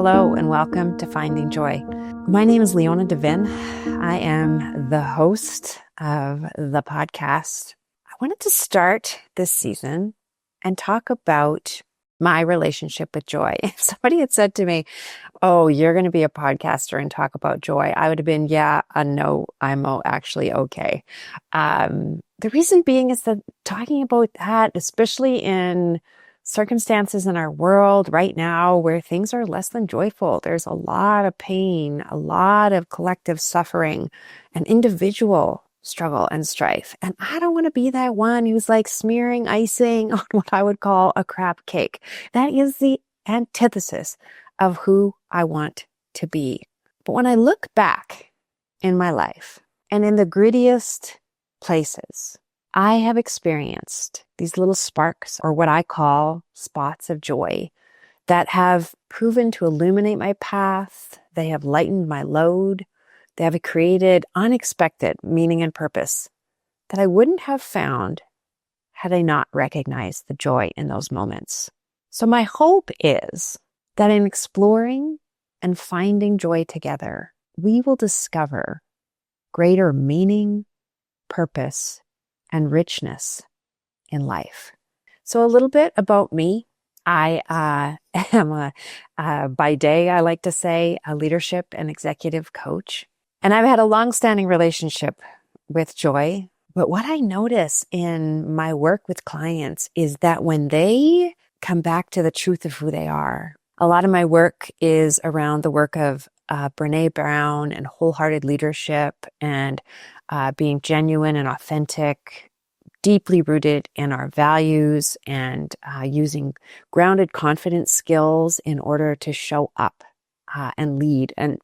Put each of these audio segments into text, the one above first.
Hello and welcome to Finding Joy. My name is Leona Devin. I am the host of the podcast. I wanted to start this season and talk about my relationship with joy. If somebody had said to me, "Oh, you're going to be a podcaster and talk about joy," I would have been, no, I'm actually okay. The reason being is that talking about that, especially in circumstances in our world right now where things are less than joyful, there's a lot of pain, a lot of collective suffering, and individual struggle and strife. And I don't want to be that one who's like smearing icing on what I would call a crap cake. That is the antithesis of who I want to be. But when I look back in my life and in the grittiest places, I have experienced these little sparks, or what I call spots of joy, that have proven to illuminate my path. They have lightened my load. They have created unexpected meaning and purpose that I wouldn't have found had I not recognized the joy in those moments. So my hope is that in exploring and finding joy together, we will discover greater meaning, purpose, and richness in life. So a little bit about me. I am by day, I like to say, a leadership and executive coach. And I've had a long-standing relationship with joy. But what I notice in my work with clients is that when they come back to the truth of who they are, a lot of my work is around the work of Brené Brown and wholehearted leadership and being genuine and authentic, deeply rooted in our values, and using grounded confidence skills in order to show up and lead, and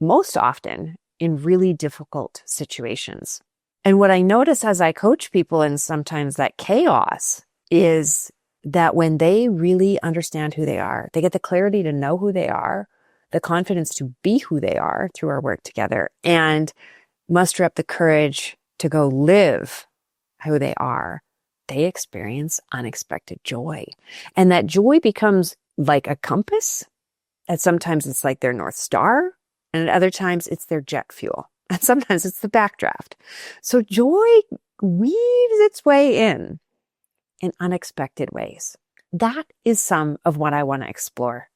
most often in really difficult situations. And what I notice as I coach people in sometimes that chaos is that when they really understand who they are, they get the clarity to know who they are, the confidence to be who they are through our work together, and muster up the courage to go live who they are, they experience unexpected joy. And that joy becomes like a compass. And sometimes it's like their North Star. And at other times it's their jet fuel. And sometimes it's the backdraft. So joy weaves its way in unexpected ways. That is some of what I want to explore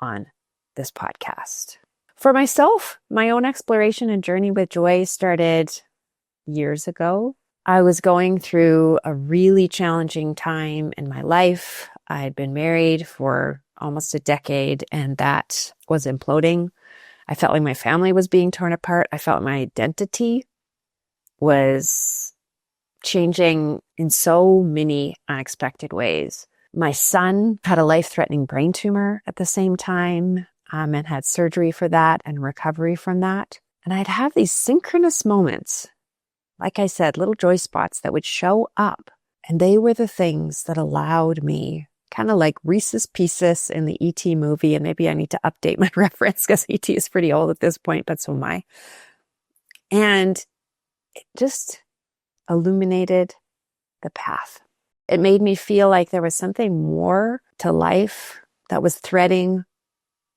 on this podcast. For myself, my own exploration and journey with joy started years ago. I was going through a really challenging time in my life. I had been married for almost a decade, and that was imploding. I felt like my family was being torn apart. I felt my identity was changing in so many unexpected ways. My son had a life-threatening brain tumor at the same time, and had surgery for that and recovery from that. And I'd have these synchronous moments, like I said, little joy spots that would show up. And they were the things that allowed me, kind of like Reese's Pieces in the E.T. movie. And maybe I need to update my reference because E.T. is pretty old at this point, but so am I. And it just illuminated the path. It made me feel like there was something more to life that was threading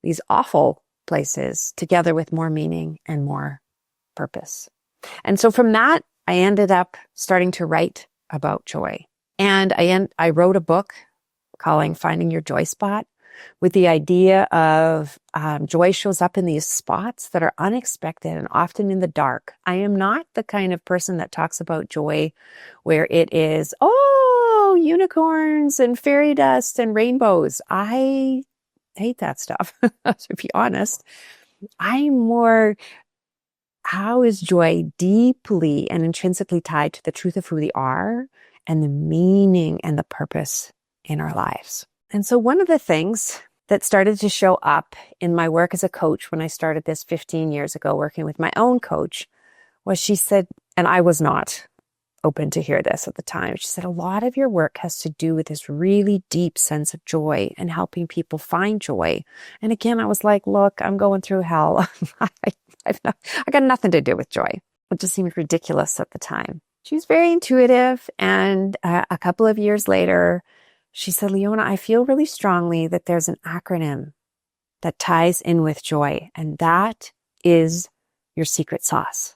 these awful places together with more meaning and more purpose. And so from that, I ended up starting to write about joy. And I wrote a book calling Finding Your Joy Spot, with the idea of joy shows up in these spots that are unexpected and often in the dark. I am not the kind of person that talks about joy where it is, oh, unicorns and fairy dust and rainbows. I hate that stuff, to be honest. I'm more, how is joy deeply and intrinsically tied to the truth of who we are and the meaning and the purpose in our lives? And so one of the things that started to show up in my work as a coach when I started this 15 years ago, working with my own coach, was she said, and I was not open to hear this at the time. She said, a lot of your work has to do with this really deep sense of joy and helping people find joy. And again, I was like, look, I'm going through hell. I got nothing to do with joy. It just seemed ridiculous at the time. She was very intuitive. And a couple of years later, she said, Leona, I feel really strongly that there's an acronym that ties in with joy. And that is your secret sauce.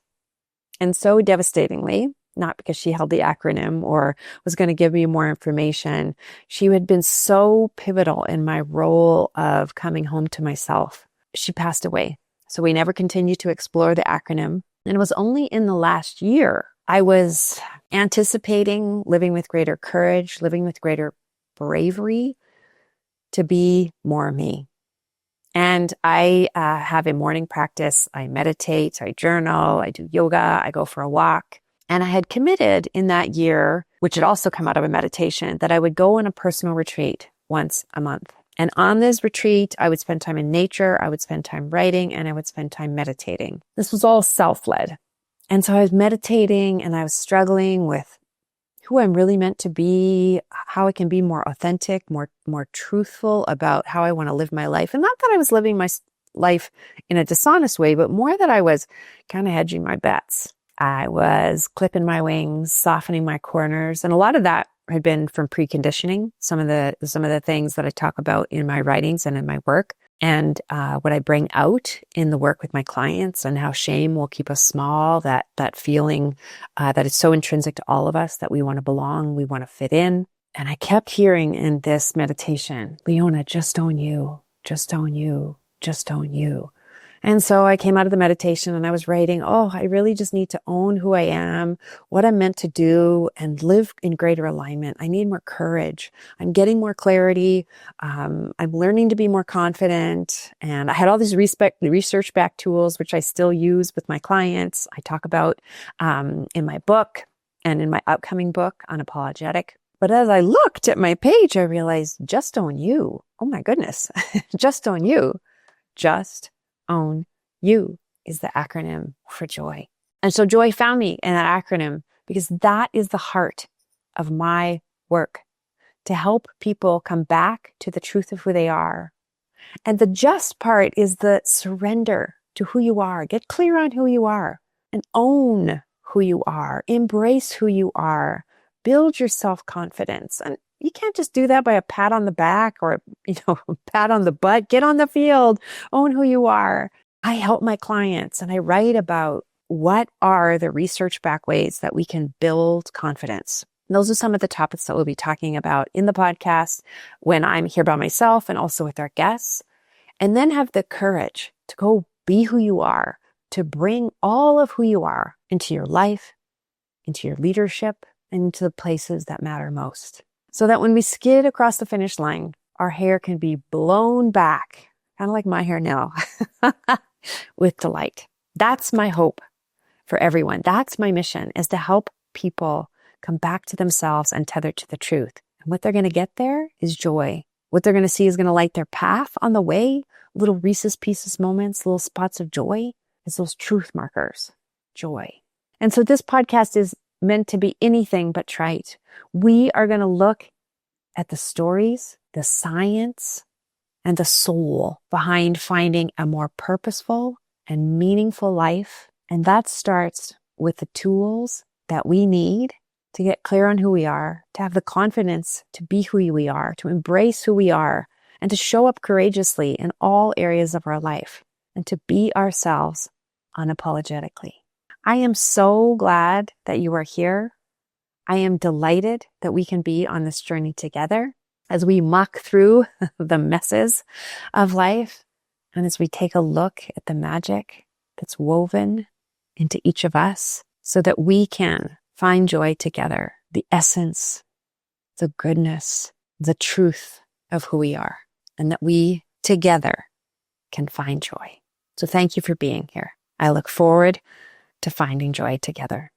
And so devastatingly, not because she held the acronym or was going to give me more information, she had been so pivotal in my role of coming home to myself. She passed away. So we never continued to explore the acronym. And it was only in the last year I was anticipating living with greater courage, living with greater bravery to be more me. And I have a morning practice. I meditate, I journal, I do yoga, I go for a walk. And I had committed in that year, which had also come out of a meditation, that I would go on a personal retreat once a month. And on this retreat, I would spend time in nature, I would spend time writing, and I would spend time meditating. This was all self-led. And so I was meditating and I was struggling with who I'm really meant to be, how I can be more authentic, more truthful about how I want to live my life. And not that I was living my life in a dishonest way, but more that I was kind of hedging my bets. I was clipping my wings, softening my corners. And a lot of that had been from preconditioning, some of the things that I talk about in my writings and in my work. And what I bring out in the work with my clients, and how shame will keep us small, that feeling that is so intrinsic to all of us, that we want to belong, we want to fit in. And I kept hearing in this meditation, Leona, just own you, just own you, just own you. And so I came out of the meditation and I was writing, I really just need to own who I am, what I'm meant to do, and live in greater alignment. I need more courage. I'm getting more clarity. I'm learning to be more confident. And I had all these research-backed tools, which I still use with my clients. I talk about in my book and in my upcoming book, Unapologetic. But as I looked at my page, I realized, just own you. Oh my goodness. Just own you. Just own you is the acronym for joy. And so joy found me in that acronym because that is the heart of my work, to help people come back to the truth of who they are. And the just part is the surrender to who you are. Get clear on who you are and own who you are. Embrace who you are. Build your self-confidence. And you can't just do that by a pat on the back or, a pat on the butt. Get on the field. Own who you are. I help my clients and I write about what are the research-backed ways that we can build confidence. And those are some of the topics that we'll be talking about in the podcast when I'm here by myself and also with our guests. And then have the courage to go be who you are, to bring all of who you are into your life, into your leadership, and into the places that matter most. So that when we skid across the finish line, our hair can be blown back, kind of like my hair now, with delight. That's my hope for everyone. That's my mission, is to help people come back to themselves and tether to the truth. And what they're going to get there is joy. What they're going to see is going to light their path on the way. Little Reese's Pieces moments, little spots of joy, is those truth markers, joy. And so this podcast is meant to be anything but trite. We are going to look at the stories, the science, and the soul behind finding a more purposeful and meaningful life. And that starts with the tools that we need to get clear on who we are, to have the confidence to be who we are, to embrace who we are, and to show up courageously in all areas of our life, and to be ourselves unapologetically. I am so glad that you are here. I am delighted that we can be on this journey together as we muck through the messes of life, and as we take a look at the magic that's woven into each of us so that we can find joy together, the essence, the goodness, the truth of who we are, and that we together can find joy. So thank you for being here. I look forward to finding joy together.